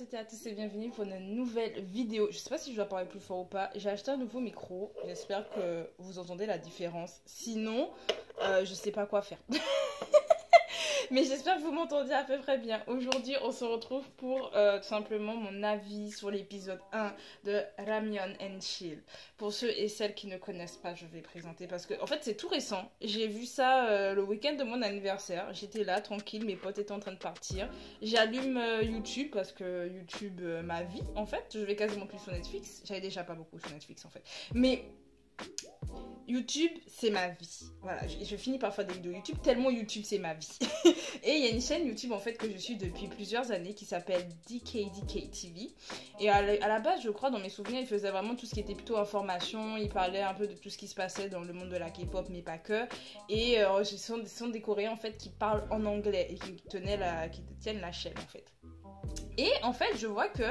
toutes et à tous et bienvenue pour une nouvelle vidéo. Je sais pas si je dois parler plus fort ou pas. J'ai acheté un nouveau micro. J'espère que vous entendez la différence. Sinon, je sais pas quoi faire. Mais j'espère que vous m'entendez à peu près bien. Aujourd'hui, on se retrouve pour tout simplement mon avis sur l'épisode 1 de Ramyeon and Chill. Pour ceux et celles qui ne connaissent pas, je vais présenter parce que en fait, c'est tout récent. J'ai vu ça le week-end de mon anniversaire. J'étais là, tranquille, mes potes étaient en train de partir. J'allume YouTube parce que YouTube, ma vie, en fait. Je vais quasiment plus sur Netflix. J'avais déjà pas beaucoup sur Netflix, en fait. Mais YouTube, c'est ma vie. Voilà, je finis parfois des vidéos YouTube tellement YouTube, c'est ma vie. Et il y a une chaîne YouTube en fait que je suis depuis plusieurs années qui s'appelle DKDK TV. Et à la base, je crois, dans mes souvenirs, il faisait vraiment tout ce qui était plutôt information. Il parlait un peu de tout ce qui se passait dans le monde de la K-pop, mais pas que. Et ce sont des Coréens en fait qui parlent en anglais et qui tiennent la chaîne en fait. Et en fait, je vois que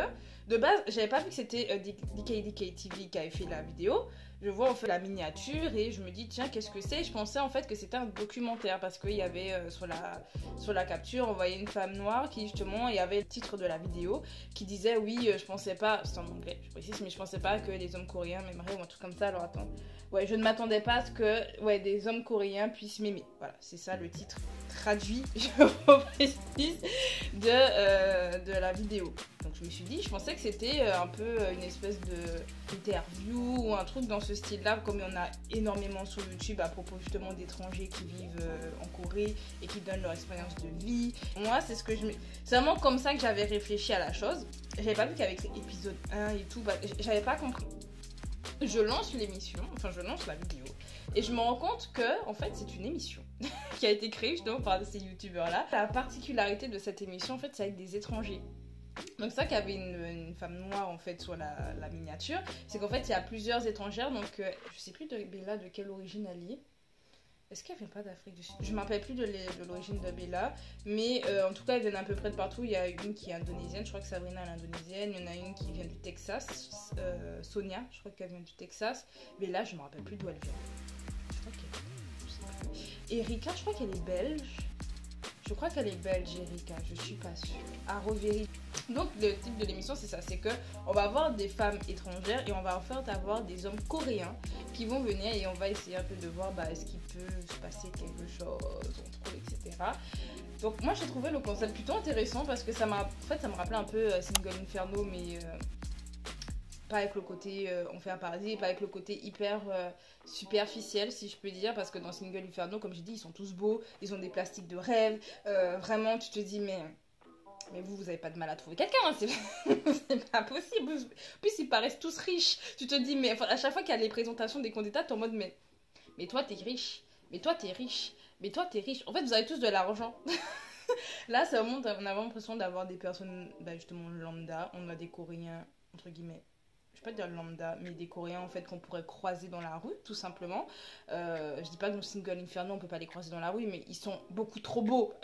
de base, j'avais pas vu que c'était DKDK TV qui avait fait la vidéo. Je vois en fait la miniature et je me dis tiens qu'est-ce que c'est. Je pensais en fait que c'était un documentaire parce qu'il y avait sur la capture on voyait une femme noire qui justement il y avait le titre de la vidéo qui disait oui je pensais pas, c'est en anglais je précise, mais je pensais pas que les hommes coréens m'aimeraient ou un truc comme ça. Alors attends, ouais, je ne m'attendais pas à ce que des hommes coréens puissent m'aimer. Voilà, c'est ça le titre traduit, je précise, de la vidéo. Donc je me suis dit, je pensais que c'était un peu une espèce d'interview ou un truc dans ce style-là, comme il y en a énormément sur YouTube à propos justement d'étrangers qui vivent en Corée et qui donnent leur expérience de vie. Moi, c'est vraiment comme ça que j'avais réfléchi à la chose. J'avais pas vu qu'avec l'épisode 1 et tout, j'avais pas compris. Je lance l'émission, enfin je lance la vidéo et je me rends compte que en fait c'est une émission qui a été créée justement par ces youtubeurs là. La particularité de cette émission en fait c'est avec des étrangers. Donc c'est ça qu'il y avait une femme noire en fait sur la miniature, c'est qu'en fait il y a plusieurs étrangères, donc je sais plus de Bella de quelle origine elle est. Est-ce qu'elle vient pas d'Afrique du Sud? Je ne me rappelle plus de l'origine de Bella, mais en tout cas, elle vient à peu près de partout. Il y a une qui est indonésienne, je crois que Sabrina est indonésienne. Il y en a une qui vient du Texas, Sonia, je crois qu'elle vient du Texas. Bella, je ne me rappelle plus d'où elle vient. Je crois qu'elle... Je sais plus. Erika, je crois qu'elle est belge. Je crois qu'elle est belge, Erika, je suis pas sûre. À revérifier. Donc le type de l'émission c'est ça, c'est que on va avoir des femmes étrangères et on va en faire avoir des hommes coréens qui vont venir et on va essayer un peu de voir est-ce qu'il peut se passer quelque chose entre eux, etc. Donc moi j'ai trouvé le concept plutôt intéressant parce que ça me rappelait un peu Single Inferno, mais pas avec le côté on fait un paradis, pas avec le côté hyper superficiel si je peux dire, parce que dans Single Inferno comme j'ai dit ils sont tous beaux, ils ont des plastiques de rêve, vraiment tu te dis mais vous avez pas de mal à trouver quelqu'un, hein, c'est pas possible. En plus ils paraissent tous riches, tu te dis mais enfin, à chaque fois qu'il y a les présentations des candidats t'es en mode mais toi t'es riche, mais toi t'es riche, mais toi t'es riche, en fait vous avez tous de l'argent. Là c'est vraiment, on a vraiment l'impression d'avoir des personnes justement lambda, on a des Coréens entre guillemets, je vais pas dire lambda, mais des Coréens en fait qu'on pourrait croiser dans la rue tout simplement. Je dis pas que dans Single Inferno on peut pas les croiser dans la rue, mais ils sont beaucoup trop beaux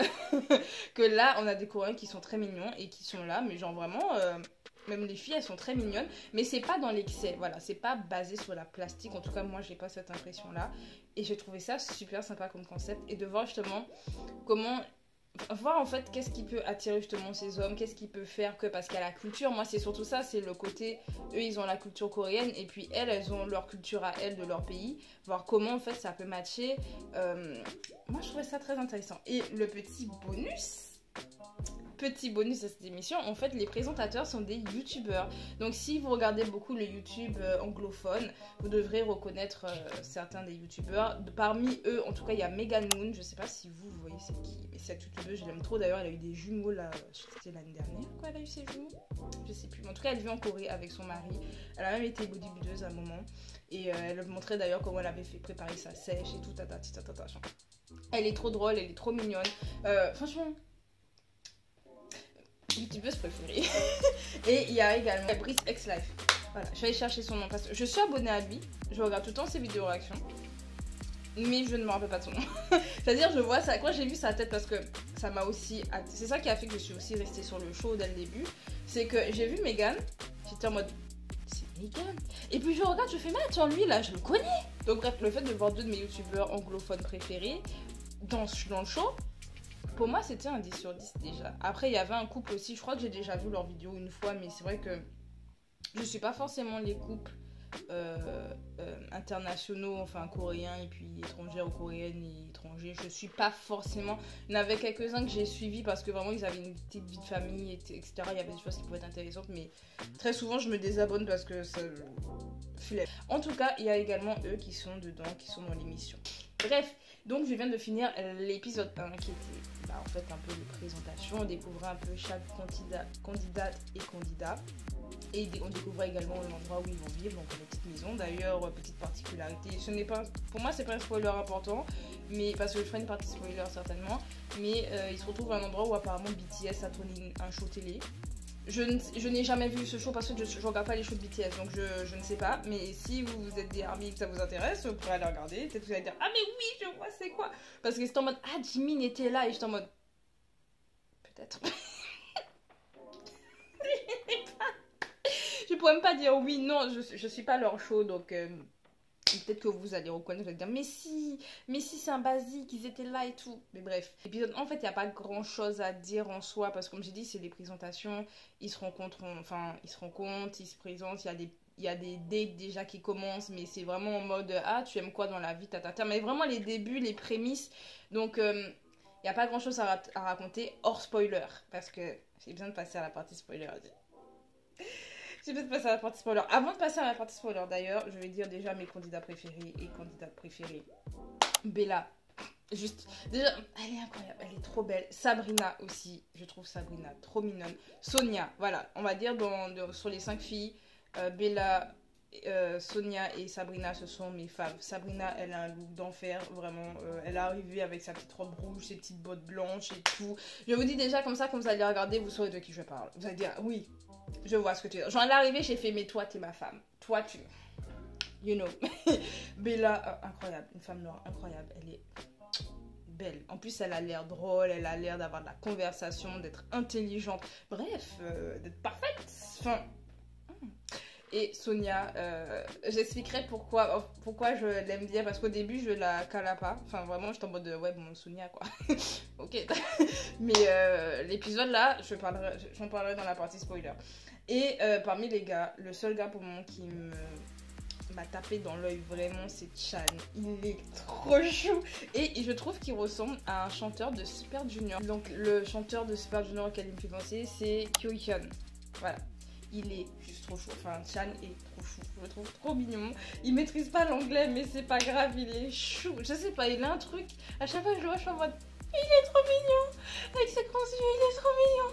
que là on a des Coréens qui sont très mignons et qui sont là, mais genre vraiment même les filles elles sont très mignonnes, mais c'est pas dans l'excès, voilà, c'est pas basé sur la plastique, en tout cas moi j'ai pas cette impression là, et j'ai trouvé ça super sympa comme concept, et de voir justement comment voir en fait qu'est-ce qui peut attirer justement ces hommes, qu'est-ce qui peut faire que, parce qu'il y a la culture, moi c'est surtout ça, c'est le côté, eux ils ont la culture coréenne et puis elles ont leur culture à elles de leur pays, voir comment en fait ça peut matcher. Moi je trouvais ça très intéressant. Et le petit bonus de cette émission, en fait les présentateurs sont des youtubeurs, donc si vous regardez beaucoup le YouTube anglophone vous devrez reconnaître certains des youtubeurs. Parmi eux en tout cas il y a Megan Moon, je sais pas si vous voyez c'est qui, mais cette youtubeuse je l'aime trop, d'ailleurs elle a eu des jumeaux là, c'était l'année dernière quoi, elle a eu ses jumeaux, je sais plus, mais en tout cas elle vit en Corée avec son mari, elle a même été bodybuildeuse à un moment et elle montrait d'ailleurs comment elle avait fait préparer sa sèche et tout, elle est trop drôle, elle est trop mignonne, franchement youtubeuse préférée. Et il y a également Brice X Life. Voilà, je vais aller chercher son nom parce que je suis abonnée à lui, je regarde tout le temps ses vidéos réactions, mais je ne me rappelle pas de son nom. C'est-à-dire, je vois ça, quand j'ai vu sa tête, parce que ça m'a aussi. C'est ça qui a fait que je suis aussi restée sur le show dès le début. C'est que j'ai vu Megan, j'étais en mode c'est Megan. Et puis je regarde, je fais mais attends, lui là, je le connais. Donc bref, le fait de voir deux de mes youtubeurs anglophones préférés dans le show. Pour moi, c'était un 10 sur 10 déjà. Après, il y avait un couple aussi, je crois que j'ai déjà vu leur vidéo une fois, mais c'est vrai que je suis pas forcément les couples internationaux, enfin coréens et puis étrangères ou coréennes et étrangers. Je suis pas forcément. Il y en avait quelques-uns que j'ai suivis parce que vraiment ils avaient une petite vie de famille, etc. Il y avait des choses qui pouvaient être intéressantes, mais très souvent je me désabonne parce que ça flemme. En tout cas, il y a également eux qui sont dedans, qui sont dans l'émission. Bref, donc je viens de finir l'épisode 1 qui était en fait un peu de présentation. On découvrait un peu chaque candidate et candidat. Et on découvrait également l'endroit où ils vont vivre, donc une petite maison. D'ailleurs, petite particularité, ce n'est pas, pour moi c'est pas un spoiler important, mais parce que je ferai une partie spoiler certainement, mais ils se retrouvent à un endroit où apparemment BTS a tourné un show télé. Je n'ai jamais vu ce show parce que je regarde pas les shows de BTS, donc je ne sais pas, mais si vous êtes des ARMY et que ça vous intéresse, vous pourrez aller regarder, peut-être que vous allez dire ah mais oui je vois c'est quoi, parce que c'est en mode ah Jimin était là et j'étais en mode peut-être. Je pourrais même pas dire oui, non, je suis pas leur show, donc peut-être que vous allez reconnaître, vous allez dire mais si c'est un basique, ils étaient là et tout. Mais bref, l'épisode, en fait, il n'y a pas grand chose à dire en soi, parce que comme j'ai dit, c'est des présentations, ils se rencontrent, ils se présentent, il y a des dates déjà qui commencent, mais c'est vraiment en mode ah, tu aimes quoi dans la vie, tata, mais vraiment les débuts, les prémices, donc il n'y a pas grand chose à raconter hors spoiler, parce que j'ai besoin de passer à la partie spoiler. Je vais passer à la partie spoiler. Avant de passer à la partie spoiler, d'ailleurs, je vais dire déjà mes candidats préférés et candidates préférées. Bella, juste, déjà, elle est incroyable, elle est trop belle. Sabrina aussi, je trouve Sabrina trop mignonne. Sonia, voilà, on va dire sur les 5 filles, Bella, Sonia et Sabrina, ce sont mes faves. Sabrina, elle a un look d'enfer, vraiment. Elle est arrivée avec sa petite robe rouge, ses petites bottes blanches et tout. Je vous dis déjà comme ça, quand vous allez regarder, vous saurez de qui je parle. Vous allez dire, oui, je vois ce que tu veux dire. Genre, elle est arrivée, j'ai fait, mais toi, t'es ma femme. Toi, tu... You know. Bella, incroyable. Une femme noire, incroyable. Elle est belle. En plus, elle a l'air drôle, elle a l'air d'avoir de la conversation, d'être intelligente. Bref, d'être parfaite. Enfin... Et Sonia, j'expliquerai pourquoi je l'aime bien, parce qu'au début je la cala pas, enfin vraiment j'étais en mode ouais bon Sonia quoi, ok, mais l'épisode là j'en parlerai dans la partie spoiler. Et parmi les gars, le seul gars pour le moment qui m'a tapé dans l'œil vraiment c'est Chan, il est trop chou et je trouve qu'il ressemble à un chanteur de Super Junior. Donc le chanteur de Super Junior auquel il me fait penser c'est Kyohyun, voilà. Il est juste trop chou, enfin Chan est trop chou, je le trouve trop mignon. Il maîtrise pas l'anglais mais c'est pas grave, il est chou, je sais pas, il a un truc, à chaque fois que je le vois je suis en mode il est trop mignon, avec ses grands yeux il est trop mignon.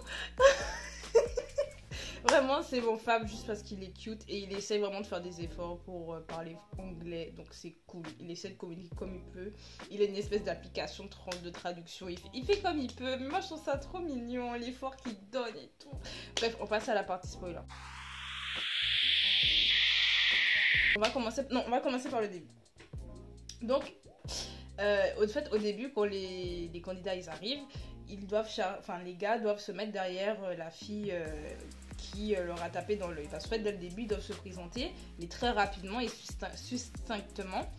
Vraiment c'est mon fave juste parce qu'il est cute et il essaie vraiment de faire des efforts pour parler anglais, donc c'est cool, il essaie de communiquer comme il peut, il a une espèce d'application de traduction, il fait comme il peut, mais moi je trouve ça trop mignon, l'effort qu'il donne et tout. Bref, on passe à la partie spoiler. On va commencer par le début. Donc, au début, quand les candidats ils arrivent, les gars doivent se mettre derrière la fille qui leur a tapé dans l'œil. Parce que dès le début, ils doivent se présenter, mais très rapidement et succinctement.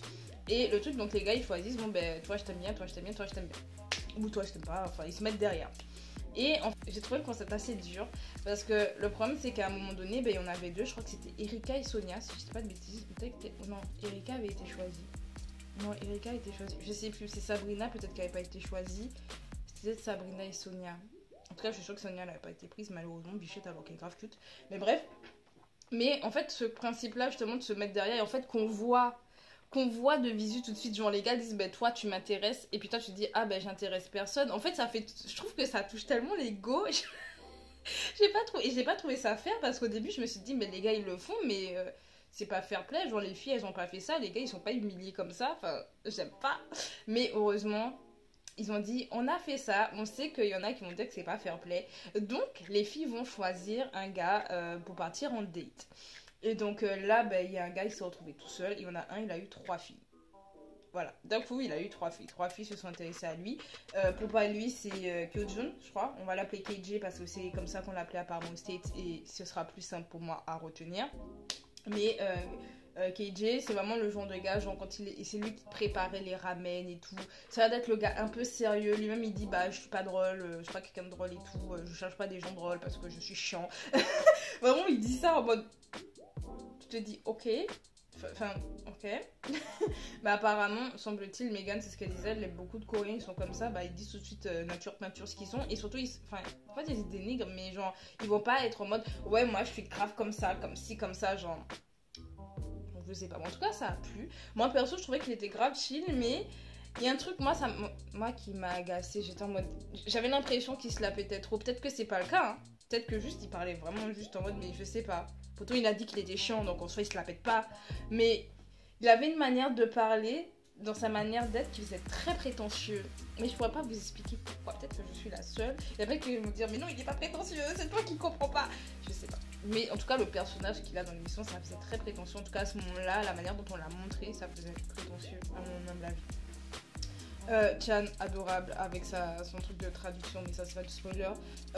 Et le truc, donc les gars, ils choisissent, bon ben, toi je t'aime bien, toi je t'aime bien, toi je t'aime bien. Ou toi je t'aime pas, enfin, ils se mettent derrière. Et en fait, j'ai trouvé le concept assez dur, parce que le problème, c'est qu'à un moment donné, ben, il y en avait deux, je crois que c'était Erika et Sonia, si je dis pas de bêtises, peut-être que... Non, Erika avait été choisie. Non, Erika a été choisie. Je sais plus, c'est Sabrina, peut-être qu'elle n'avait pas été choisie. C'était Sabrina et Sonia. En tout cas, je suis sûre que Sonia n'avait pas été prise, malheureusement, bichette alors qu'elle est grave cute. Mais bref. Mais en fait, ce principe-là, justement, de se mettre derrière, et en fait, qu'on voit de visu tout de suite, genre les gars disent ben toi tu m'intéresses et puis toi tu te dis ah ben j'intéresse personne. En fait je trouve que ça touche tellement l'ego. j'ai pas trouvé ça fair, parce qu'au début je me suis dit mais les gars ils le font mais c'est pas fair play, genre les filles elles ont pas fait ça, les gars ils sont pas humiliés comme ça, enfin j'aime pas. Mais heureusement ils ont dit on a fait ça, on sait qu'il y en a qui vont dire que c'est pas fair play, donc les filles vont choisir un gars pour partir en date. Et donc là, ben, y a un gars, il s'est retrouvé tout seul. Il y en a un, il a eu 3 filles. Voilà. D'un coup, il a eu 3 filles. 3 filles se sont intéressées à lui. Pour pas lui, c'est Kyojun, je crois. On va l'appeler KJ parce que c'est comme ça qu'on l'appelait apparemment au States. Et ce sera plus simple pour moi à retenir. Mais KJ, c'est vraiment le genre de gars, genre quand c'est lui qui préparait les ramen et tout. Ça va d'être le gars un peu sérieux. Lui-même, il dit, bah, je suis pas drôle, je suis pas quelqu'un de drôle et tout. Je cherche pas des gens drôles parce que je suis chiant. Vraiment, il dit ça en mode. Tu te dis, ok. Enfin, ok. Mais apparemment, semble-t-il, Megan, c'est ce qu'elle disait, elle aime beaucoup de Coréens, ils sont comme ça, bah ils disent tout de suite nature ce qu'ils sont. Et surtout, en fait, ils se dénigrent, mais genre, ils vont pas être en mode, ouais, moi je suis grave comme ça, comme ci, comme ça, genre. Donc, je sais pas. Mais en tout cas, ça a plu. Moi, perso, je trouvais qu'il était grave chill, mais il y a un truc, moi qui m'a agacée, j'étais en mode. J'avais l'impression qu'il se la pétait trop. Peut-être que c'est pas le cas, hein. Peut-être que juste, il parlait vraiment juste en mode, mais je sais pas. Pourtant, il a dit qu'il était chiant, donc en soi, il se la pète pas. Mais il avait une manière de parler, dans sa manière d'être, qui faisait très prétentieux. Mais je pourrais pas vous expliquer pourquoi. Peut-être que je suis la seule. Il y a qui vont me dire, mais non, il est pas prétentieux, c'est toi qui comprends pas. Je sais pas. Mais en tout cas, le personnage qu'il a dans l'émission, ça faisait très prétentieux. En tout cas, à ce moment-là, la manière dont on l'a montré, ça faisait prétentieux, à mon humble avis. Chan, adorable, avec son truc de traduction, mais ça c'est pas du spoiler.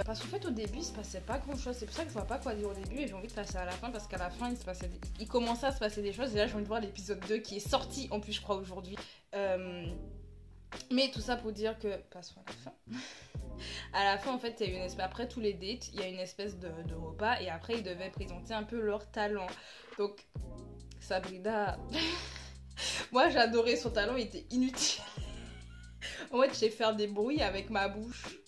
Parce qu'en fait, au début, il se passait pas grand chose. C'est pour ça que je vois pas quoi dire au début et j'ai envie de passer à la fin parce qu'à la fin, il commençait à se passer des choses. Et là, j'ai envie de voir l'épisode 2 qui est sorti en plus, je crois, aujourd'hui. Mais tout ça pour dire que. Passons à la fin. À la fin, en fait, il y a une espèce. Après tous les dates, il y a une espèce de repas et après, ils devaient présenter un peu leur talent. Donc, Sabrina. Moi, j'ai adoré son talent, il était inutile. En fait, je sais faire des bruits avec ma bouche.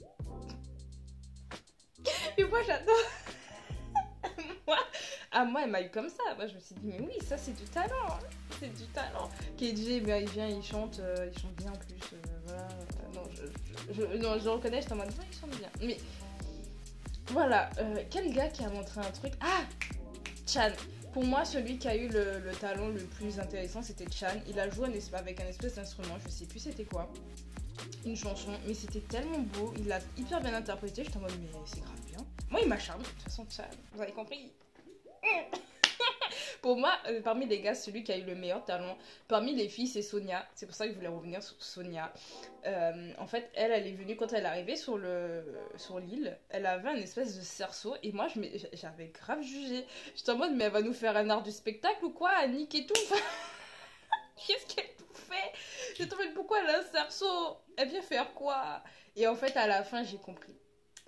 Et moi, j'adore. Moi, elle m'a eu comme ça. Moi, je me suis dit, mais oui, ça, c'est du talent. C'est du talent. KJ, ben, il vient, il chante bien en plus. Voilà. Non, je reconnais, j'étais en mode, ouais, il chante bien. Mais voilà. Quel gars qui a montré un truc. Ah, Chan. Pour moi, celui qui a eu le talent le plus intéressant, c'était Chan. Il a joué avec un espèce d'instrument, je sais plus c'était quoi. Une chanson, mais c'était tellement beau, il l'a hyper bien interprété, j'étais en mode, mais c'est grave bien. Moi, il m'a charmé, de toute façon, Chan, vous avez compris. Pour moi, parmi les gars, celui qui a eu le meilleur talent, parmi les filles, c'est Sonia. C'est pour ça que je voulais revenir sur Sonia. En fait, elle est venue quand elle est arrivée sur l'île. Elle avait un espèce de cerceau et moi, j'avais grave jugé. J'étais en mode, mais elle va nous faire un art du spectacle ou quoi, Annick et tout. Qu'est-ce qu'elle tout fait? J'étais en mode, pourquoi elle a un cerceau? Elle vient faire quoi? Et en fait, à la fin, j'ai compris.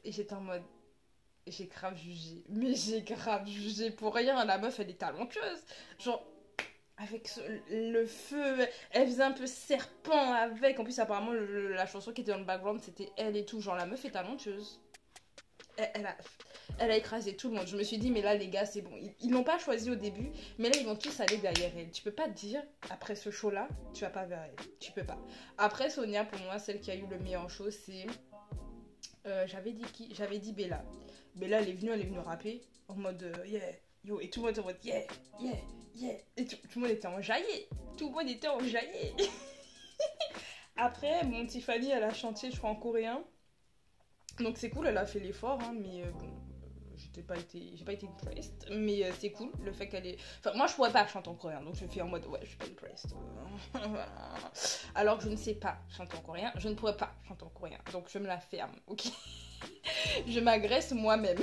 Et j'étais en mode, j'ai grave jugé. Mais j'ai grave jugé pour rien. La meuf, elle est talentueuse. Genre, avec le feu, elle faisait un peu serpent avec. En plus, apparemment, la chanson qui était dans le background, c'était elle et tout. Genre, la meuf est talentueuse. Elle a écrasé tout le monde. Je me suis dit, mais là, les gars, c'est bon. Ils l'ont pas choisi au début, mais là, ils vont tous aller derrière elle. Tu peux pas te dire, après ce show-là, tu vas pas vers elle. Tu peux pas. Après, Sonia, pour moi, celle qui a eu le meilleur show, c'est... j'avais dit qui? J'avais dit Bella. Bella, elle est venue rapper en mode yeah, yo, et tout le monde était en mode yeah, yeah, yeah. Et tout le monde était enjaillé. Tout le monde était enjaillé. Après, mon Tiffany, elle a chanté, je crois, en coréen. Donc c'est cool, elle a fait l'effort, hein, mais bon, j'ai pas été impressed. Mais c'est cool, le fait qu'elle ait... Enfin, moi, je pourrais pas chanter en coréen, donc je fais en mode, ouais, je suis pas impressed. Voilà. Alors que je ne sais pas chanter en coréen, je ne pourrais pas chanter en coréen, donc je me la ferme, ok. Je m'agresse moi-même.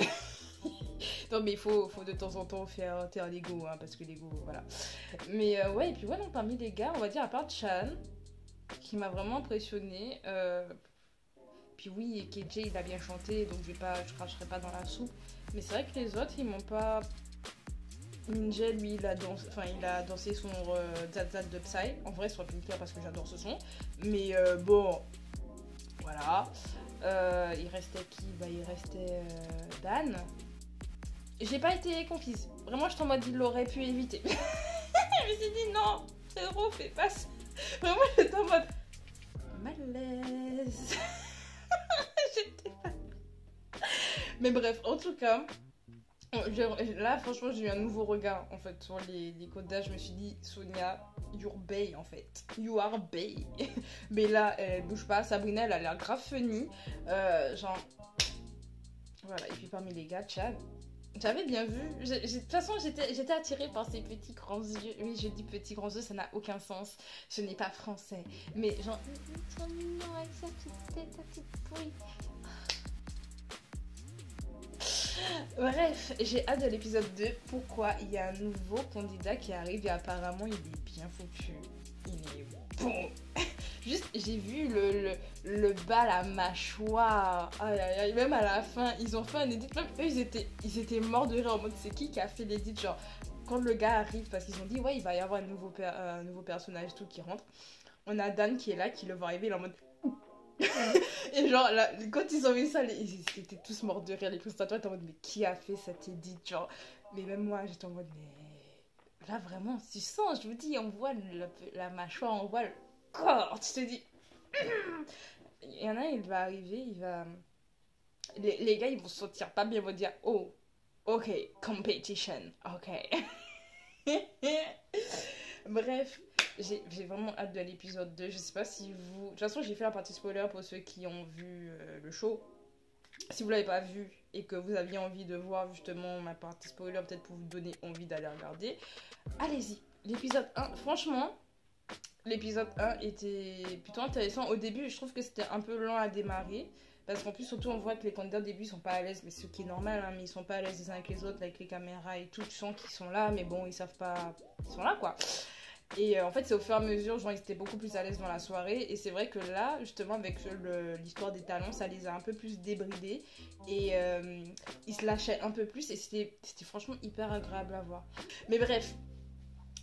Non mais il faut de temps en temps faire taire l'ego, hein, parce que l'ego, voilà. Mais ouais, et puis ouais, non, parmi les gars, on va dire à part Chan, qui m'a vraiment impressionnée. Puis oui, KJ, il a bien chanté, donc je cracherai pas dans la soupe. Mais c'est vrai que les autres, ils m'ont pas... Ninja, lui, il a dansé son Zazat de Psy. En vrai, ça aurait pu me plaire parce que j'adore ce son. Mais bon, voilà. Il restait qui? Bah, il restait Dan. J'ai pas été conquise. Vraiment, j'étais en mode, il l'aurait pu éviter. Je me suis dit, non, c'est trop, fais pas ça. Vraiment, j'étais en mode, malaise. J'étais pas... Mais bref, en tout cas, là, franchement, j'ai eu un nouveau regard, en fait, sur les codes d'âge. Je me suis dit, Sonia, you're bae, en fait. You are bae. Mais là, elle bouge pas. Sabrina, elle a l'air grave funny. Genre... Voilà, et puis parmi les gars, Chad... J'avais bien vu. De toute façon, j'étais attirée par ces petits grands yeux. Oui, je dis petits grands yeux, ça n'a aucun sens. Je n'ai pas français. Mais genre, ils sont mignons avec sa petite tête, sa petite pouille. Bref, j'ai hâte de l'épisode 2. Pourquoi? Il y a un nouveau candidat qui arrive et apparemment il est bien foutu. Il est bon. Juste, j'ai vu le bas, la mâchoire. Aïe, aïe, aïe. Même à la fin, ils ont fait un edit. Même eux, ils étaient morts de rire en mode c'est qui a fait l'edit? Genre, quand le gars arrive, parce qu'ils ont dit ouais, il va y avoir un nouveau personnage tout qui rentre. On a Dan qui est là, qui le voit arriver, il est en mode. Et genre, là, quand ils ont vu ça, ils étaient tous morts de rire. Les présentateurs étaient en mode mais qui a fait cette edit? Genre, mais même moi, j'étais en mode mais. Là, vraiment, tu sens, je vous dis, on voit la mâchoire, on voit le corps. Tu te dis. Il y en a, il va arriver, il va. Les gars, ils vont se sentir pas bien, ils vont dire oh, ok, competition, ok. Bref, j'ai vraiment hâte de l'épisode 2. Je sais pas si vous. De toute façon, j'ai fait la partie spoiler pour ceux qui ont vu le show. Si vous l'avez pas vu et que vous aviez envie de voir justement ma partie spoiler, peut-être pour vous donner envie d'aller regarder, allez-y. L'épisode 1, franchement, l'épisode 1 était plutôt intéressant. Au début, je trouve que c'était un peu lent à démarrer. Parce qu'en plus, surtout, on voit que les candidats au début, ils sont pas à l'aise. Mais ce qui est normal, hein, mais ils sont pas à l'aise les uns avec les autres, avec les caméras et tout. Tu sens qu'ils sont là, mais bon, ils savent pas. Ils sont là, quoi. Et en fait, c'est au fur et à mesure, genre, ils étaient beaucoup plus à l'aise dans la soirée. Et c'est vrai que là, justement, avec l'histoire des talons, ça les a un peu plus débridés. Et ils se lâchaient un peu plus. Et c'était franchement hyper agréable à voir. Mais bref.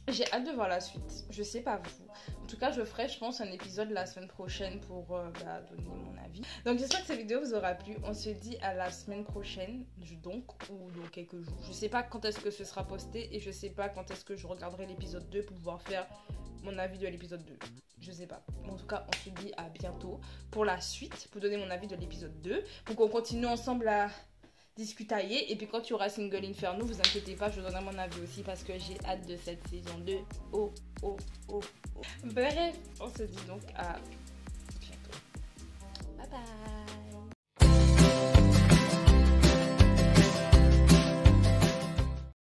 J'ai hâte de voir la suite, je sais pas vous. En tout cas, je ferai, je pense, un épisode la semaine prochaine pour donner mon avis. Donc j'espère que cette vidéo vous aura plu. On se dit à la semaine prochaine, donc, ou dans quelques jours. Je sais pas quand est-ce que ce sera posté et je sais pas quand est-ce que je regarderai l'épisode 2 pour pouvoir faire mon avis de l'épisode 2. Je sais pas. Mais en tout cas, on se dit à bientôt pour la suite, pour donner mon avis de l'épisode 2. Pour qu'on continue ensemble à discutailler. Et puis quand il y aura Single Inferno, vous inquiétez pas, je donnerai mon avis aussi parce que j'ai hâte de cette saison 2. Oh. Bref, on se dit donc à bientôt. Bye bye.